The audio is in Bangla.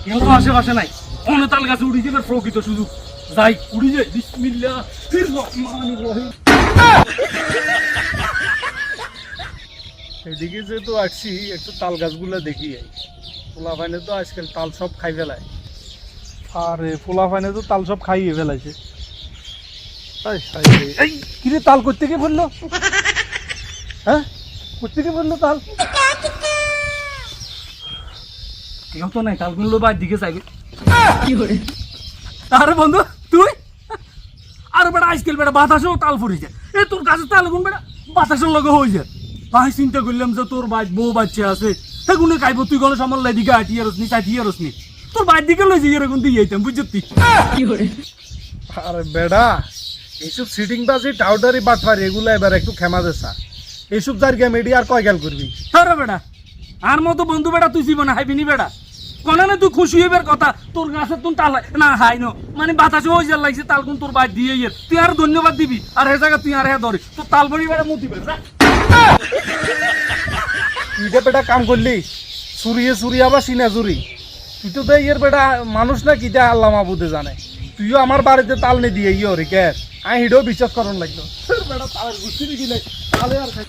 কেউ আশেপাশে নাই, কোনো তাল গাছে উড়ি যাবে প্রকৃত সুযোগ। যাই উড়ি যাই, বিসমিল্লাহ ফির রহমানির রহিম। এদিকে যেহেতু আসছি একটু তাল গাছগুলো দেখি। পোলা ফাইনে তো আজকাল তাল সব খাই ফেলায়। আরে পোলা ফাইনে তো তাল সব খাইয়ে ফেলাইছে। এই কিরে তাল করতে গিয়ে বললো, হ্যাঁ করতে গিয়ে বললো তাল। কেউ তো নাই, তালগুলো বাইর দিকে চাইবে। আরে বন্ধু তুই, আরে বেটা আজকাল বেটা বাতাসেও তাল ফুরিছে। এ তোর কাছে তাল গুন বেটা বাতাসের লগে হয়ে যায়। তাই চিন্তা করলাম যে তোর বাইক বউ বাচ্চা আছে, সেগুলো খাইব, তুই কোনো সামাল দিকে আটিয়ে রসনি চাটিয়ে রসনি, তোর বাইর দিকে লই যাই এরকম দিয়ে যেতাম, বুঝছি। আরে বেড়া এইসব সিটিং বাজি টাউডারি বাটফারি এগুলো এবার একটু ক্ষমা দেসা। এইসব যার গেম এডি আর কয় গেল করবি। আরে বেটা আর মতো বন্ধু বেটা তুই জীবনে হাইবিনি বেটা, কোন না তুই খুশি হইবার কথা, তোর গাছের তুই তাল না হাই নো, মানে বাতাসে হয়ে যার লাগছে তাল কোন তোর বাইর দিয়ে তুই আর ধন্যবাদ দিবি, আর হে জায়গা তুই আর হে ধরে তোর তাল বড়ি বেটা মুতি বেটা। তুই যে বেটা কাম করলি চুরিয়ে চুরি আবার সিনা চুরি, তুই তো দেয় এর বেটা মানুষ না কিটা আল্লাহ মাহবুদে জানে। তুইও আমার বাড়িতে তাল নে দিয়ে ইয়ে রে কে আমি হিডেও বিশ্বাস করন লাগলো। বেটা তালের গুষ্টি দিলে তালে আর খাই।